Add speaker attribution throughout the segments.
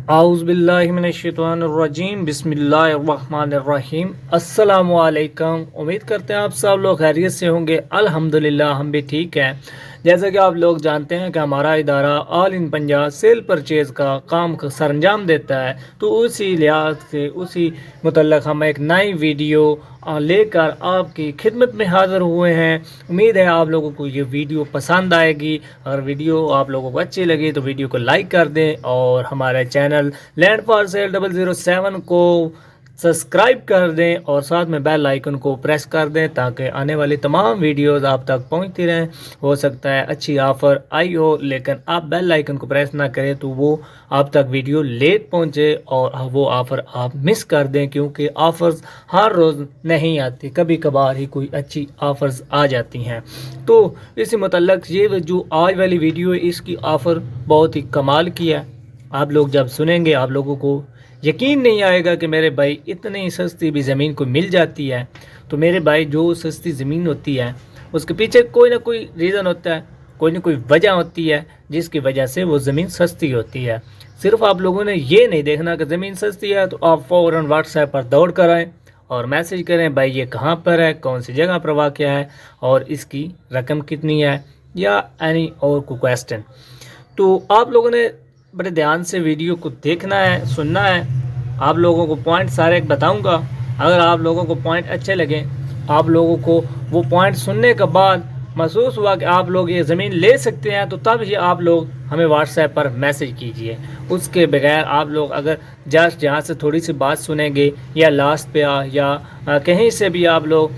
Speaker 1: आउज़ बिल्लाहि मिनश्शैतानिर्रजीम बिस्मिल्लाहिर्रहमानिर्रहीम। अस्सलाम वालेकुम। उम्मीद करते हैं आप सब लोग खैरियत से होंगे। अल्हम्दुलिल्लाह हम भी ठीक हैं। जैसा कि आप लोग जानते हैं कि हमारा इदारा all in Punjab cell purchase का काम सरंजाम देता है, तो उसी लिहाज से उसी मुतल्लक हम एक नई वीडियो लेकर आपकी खिदमत में हाज़िर हुए हैं। उम्मीद है आप लोगों को ये वीडियो पसंद आएगी। अगर वीडियो आप लोगों को अच्छी लगी तो वीडियो को लाइक कर दें और हमारे चैनल लैंड फॉर सेल 007 को सब्सक्राइब कर दें और साथ में बेल आइकन को प्रेस कर दें ताकि आने वाली तमाम वीडियोस आप तक पहुंचती रहें। हो सकता है अच्छी ऑफ़र आई हो, लेकिन आप बेल आइकन को प्रेस ना करें तो वो आप तक वीडियो लेट पहुंचे और वो ऑफ़र आप मिस कर दें, क्योंकि ऑफ़र्स हर रोज़ नहीं आती, कभी कभार ही कोई अच्छी ऑफ़र्स आ जाती हैं। तो इसी मुतल्लक ये जो आज वाली वीडियो है, इसकी ऑफ़र बहुत ही कमाल की है। आप लोग जब सुनेंगे आप लोगों को यकीन नहीं आएगा कि मेरे भाई इतनी सस्ती भी ज़मीन को मिल जाती है। तो मेरे भाई, जो सस्ती ज़मीन होती है उसके पीछे कोई ना कोई रीज़न होता है, कोई ना कोई वजह होती है जिसकी वजह से वो ज़मीन सस्ती होती है। सिर्फ आप लोगों ने ये नहीं देखना कि ज़मीन सस्ती है तो आप फ़ौरन व्हाट्सएप पर दौड़ कर आएँ और मैसेज करें भाई ये कहाँ पर है, कौन सी जगह पर वाक़या है और इसकी रकम कितनी है, या एनी और कोई क्वेश्चन। तो आप लोगों ने बड़े ध्यान से वीडियो को देखना है, सुनना है। आप लोगों को पॉइंट सारे बताऊंगा। अगर आप लोगों को पॉइंट अच्छे लगें, आप लोगों को वो पॉइंट सुनने के बाद महसूस हुआ कि आप लोग ये ज़मीन ले सकते हैं, तो तब ही आप लोग हमें व्हाट्सएप पर मैसेज कीजिए। उसके बगैर आप लोग अगर जस्ट जहाँ से थोड़ी सी बात सुनेंगे या लास्ट पे या कहीं से भी आप लोग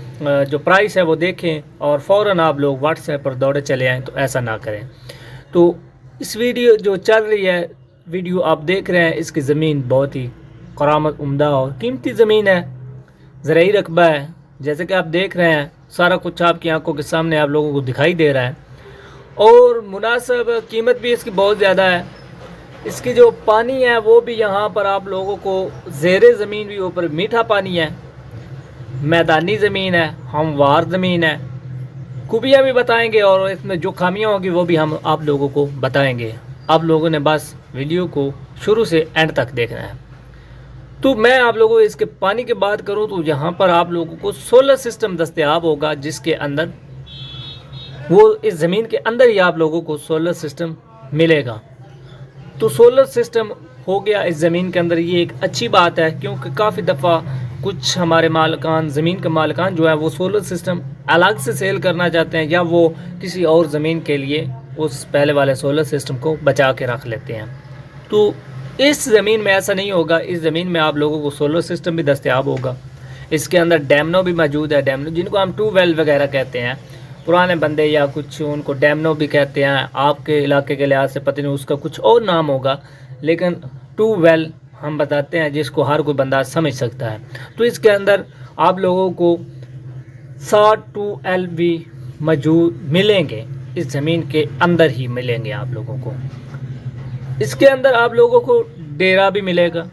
Speaker 1: जो प्राइस है वो देखें और फ़ौरन आप लोग व्हाट्सएप पर दौड़े चले आएँ, तो ऐसा ना करें। तो इस वीडियो जो चल रही है, वीडियो आप देख रहे हैं, इसकी ज़मीन बहुत ही करामत उम्दा और कीमती ज़मीन है, ज़राई रकबा है। जैसे कि आप देख रहे हैं, सारा कुछ आपकी आंखों के सामने आप लोगों को दिखाई दे रहा है और मुनासिब कीमत भी इसकी बहुत ज़्यादा है। इसकी जो पानी है वो भी यहाँ पर आप लोगों को ज़ेरे ज़मीन भी ऊपर मीठा पानी है, मैदानी ज़मीन है, हमवार ज़मीन है। खूबियाँ भी बताएंगे और इसमें जो खामियाँ होगी वो भी हम आप लोगों को बताएंगे। आप लोगों ने बस वीडियो को शुरू से एंड तक देखना है। तो मैं आप लोगों को इसके पानी की बात करूं तो यहाँ पर आप लोगों को सोलर सिस्टम दस्तयाब होगा, जिसके अंदर वो इस ज़मीन के अंदर ही आप लोगों को सोलर सिस्टम मिलेगा। तो सोलर सिस्टम हो गया इस ज़मीन के अंदर, ये एक अच्छी बात है, क्योंकि काफ़ी दफ़ा कुछ हमारे मालिकान, ज़मीन के मालिकान जो है वो सोलर सिस्टम अलग से सेल करना चाहते हैं या वो किसी और ज़मीन के लिए उस पहले वाले सोलर सिस्टम को बचा के रख लेते हैं। तो इस ज़मीन में ऐसा नहीं होगा। इस ज़मीन में आप लोगों को सोलर सिस्टम भी दस्तयाब होगा। इसके अंदर डैमनो भी मौजूद है, डैमनो जिनको हम ट्यूबवेल वगैरह कहते हैं। पुराने बंदे या कुछ उनको डैमनो भी कहते हैं, आपके इलाके के लिहाज से पता नहीं उसका कुछ और नाम होगा, लेकिन ट्यूबवेल हम बताते हैं जिसको हर कोई बंदा समझ सकता है। तो इसके अंदर आप लोगों को 100 LV मौजूद मिलेंगे, इस ज़मीन के अंदर ही मिलेंगे आप लोगों को। इसके अंदर आप लोगों को डेरा भी मिलेगा,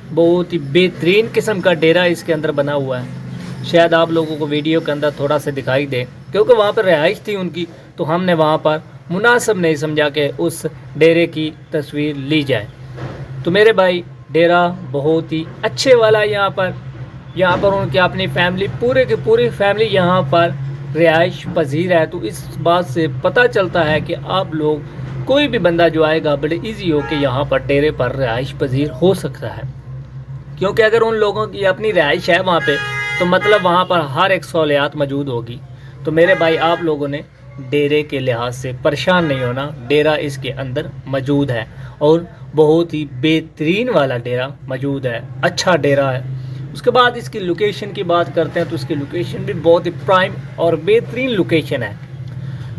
Speaker 1: बहुत ही बेहतरीन किस्म का डेरा इसके अंदर बना हुआ है। शायद आप लोगों को वीडियो के अंदर थोड़ा सा दिखाई दे, क्योंकि वहाँ पर रिहाइश थी उनकी, तो हमने वहाँ पर मुनासिब नहीं समझा कि उस डेरे की तस्वीर ली जाए। तो मेरे भाई, डेरा बहुत ही अच्छे वाला है। यहाँ पर उनकी अपनी फैमिली, पूरे की पूरी फैमिली यहाँ पर रिहाइश पजीर है। तो इस बात से पता चलता है कि आप लोग, कोई भी बंदा जो आएगा बड़े इजी हो के यहाँ पर डेरे पर रिहाइश पजीर हो सकता है, क्योंकि अगर उन लोगों की अपनी रिहाइश है वहाँ पे, तो मतलब वहाँ पर हर एक सहूलियात मौजूद होगी। तो मेरे भाई, आप लोगों ने डेरे के लिहाज से परेशान नहीं होना। डेरा इसके अंदर मौजूद है और बहुत ही बेहतरीन वाला डेरा मौजूद है, अच्छा डेरा है। उसके बाद इसकी लोकेशन की बात करते हैं, तो इसकी लोकेशन भी बहुत ही प्राइम और बेहतरीन लोकेशन है।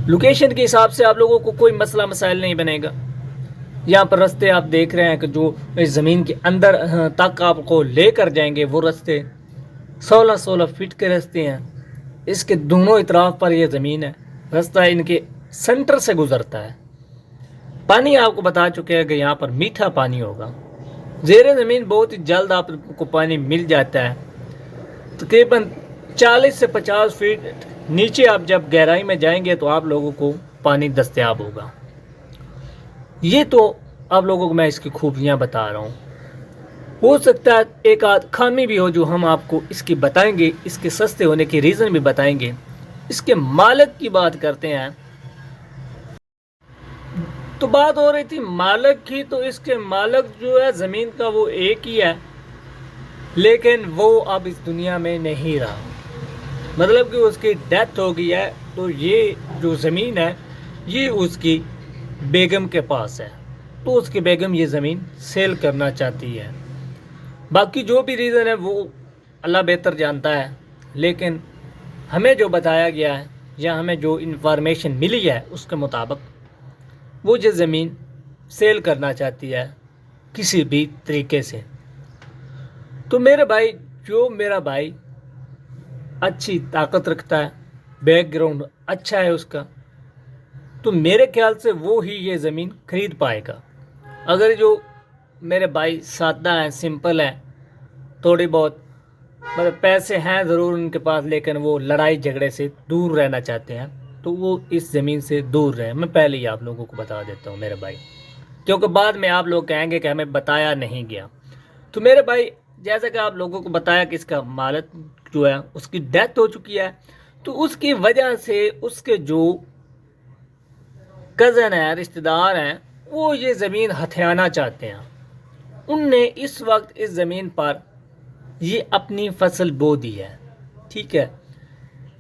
Speaker 1: लोकेशन के हिसाब से आप लोगों को कोई मसला मसाइल नहीं बनेगा। यहाँ पर रास्ते आप देख रहे हैं कि जो इस ज़मीन के अंदर तक आपको लेकर जाएंगे, वो रास्ते 16-16 फीट के रास्ते हैं। इसके दोनों इतराफ पर ये ज़मीन है, रास्ता इनके सेंटर से गुज़रता है। पानी आपको बता चुके हैं कि यहाँ पर मीठा पानी होगा। ज़ेरे ज़मीन बहुत ही जल्द आपको पानी मिल जाता है। तकरीबन 40 से 50 फीट नीचे आप जब गहराई में जाएंगे तो आप लोगों को पानी दस्तयाब होगा। ये तो आप लोगों को मैं इसकी खूबियाँ बता रहा हूँ। हो सकता है एक आध खामी भी हो जो हम आपको इसकी बताएंगे, इसके सस्ते होने के रीज़न भी बताएंगे। इसके मालिक की बात करते हैं। तो बात हो रही थी मालिक की, तो इसके मालिक जो है ज़मीन का वो एक ही है, लेकिन वो अब इस दुनिया में नहीं रहा, मतलब कि उसकी डेथ हो गई है। तो ये जो ज़मीन है ये उसकी बेगम के पास है, तो उसकी बेगम ये ज़मीन सेल करना चाहती है। बाकी जो भी रीज़न है वो अल्लाह बेहतर जानता है, लेकिन हमें जो बताया गया है या हमें जो इन्फॉर्मेशन मिली है उसके मुताबिक वो जो ज़मीन सेल करना चाहती है किसी भी तरीके से। तो मेरे भाई अच्छी ताकत रखता है, बैकग्राउंड अच्छा है उसका, तो मेरे ख्याल से वो ही ये ज़मीन खरीद पाएगा। अगर जो मेरे भाई सादा हैं, सिंपल हैं, थोड़ी बहुत मतलब पैसे हैं ज़रूर उनके पास, लेकिन वो लड़ाई झगड़े से दूर रहना चाहते हैं, तो वो इस ज़मीन से दूर रहे। मैं पहले ही आप लोगों को बता देता हूँ मेरे भाई, क्योंकि बाद में आप लोग कहेंगे कि हमें बताया नहीं गया। तो मेरे भाई, जैसा कि आप लोगों को बताया कि इसका मालिक जो है उसकी डेथ हो चुकी है, तो उसकी वजह से उसके जो कज़न हैं, रिश्तेदार हैं, वो ये ज़मीन हथियाना चाहते हैं। उनने इस वक्त इस ज़मीन पर ये अपनी फसल बो दी है, ठीक है,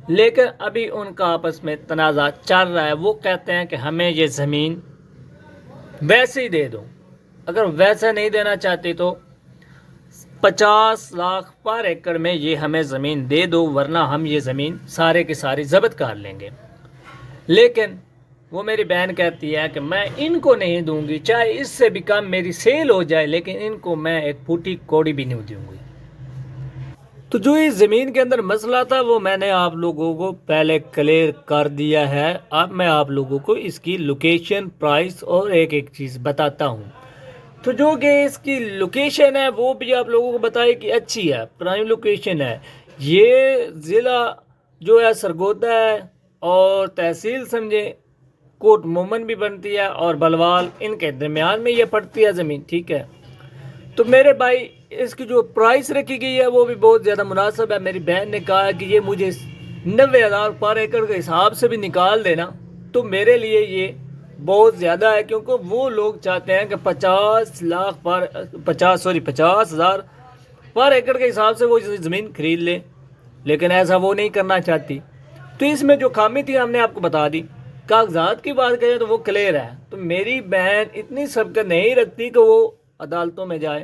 Speaker 1: लेकिन अभी उनका आपस में तनाज़ा चल रहा है। वो कहते हैं कि हमें ये ज़मीन वैसे ही दे दो, अगर वैसा नहीं देना चाहते तो 50 लाख पर एकड़ में ये हमें ज़मीन दे दो, वरना हम ये ज़मीन सारे की सारी ज़ब्त कर लेंगे। लेकिन वो मेरी बहन कहती है कि मैं इनको नहीं दूंगी, चाहे इससे भी कम मेरी सेल हो जाए, लेकिन इनको मैं एक फूटी कौड़ी भी नहीं दूंगी। तो जो इस ज़मीन के अंदर मसला था वो मैंने आप लोगों को पहले क्लियर कर दिया है। अब मैं आप लोगों को इसकी लोकेशन, प्राइस और एक एक चीज़ बताता हूँ। तो जो कि इसकी लोकेशन है वो भी आप लोगों को बताए कि अच्छी है, प्राइम लोकेशन है। ये ज़िला जो है सरगोदा है, और तहसील समझे कोट मोमन भी बनती है, और बलवाल, इनके दरमियान में ये पड़ती है ज़मीन, ठीक है। तो मेरे भाई, इसकी जो प्राइस रखी गई है वो भी बहुत ज़्यादा मुनासिब है। मेरी बहन ने कहा कि ये मुझे 90,000 पर एकड़ के हिसाब से भी निकाल देना, तो मेरे लिए ये बहुत ज़्यादा है, क्योंकि वो लोग चाहते हैं कि 50,000 पर एकड़ के हिसाब से वो ज़मीन खरीद ले, लेकिन ऐसा वो नहीं करना चाहती। तो इसमें जो खामी थी हमने आपको बता दी। कागजात की बात करें तो वो क्लियर है। तो मेरी बहन इतनी सबकत नहीं रखती कि वो अदालतों में जाए,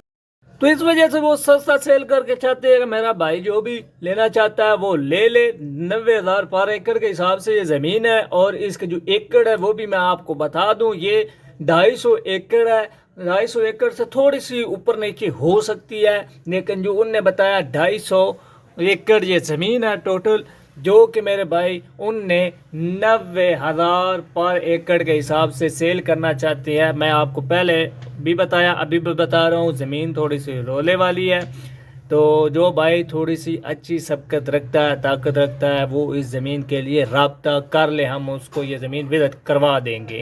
Speaker 1: तो इस वजह से वो सस्ता सेल करके चाहते हैं कि मेरा भाई जो भी लेना चाहता है वो ले ले। 90,000 पर एकड़ के हिसाब से ये ज़मीन है, और इसके जो एकड़ है वो भी मैं आपको बता दूं, ये 250 एकड़ है। 250 एकड़ से थोड़ी सी ऊपर नीचे हो सकती है, लेकिन जो उनने बताया 250 एकड़ ये ज़मीन है टोटल, जो कि मेरे भाई उनने 90,000 पर एकड़ के हिसाब से सेल करना चाहती है। मैं आपको पहले भी बताया, अभी भी बता रहा हूँ, ज़मीन थोड़ी सी रोले वाली है। तो जो भाई थोड़ी सी अच्छी सबकत रखता है, ताकत रखता है, वो इस ज़मीन के लिए राब्ता कर ले, हम उसको ये ज़मीन विदत करवा देंगे।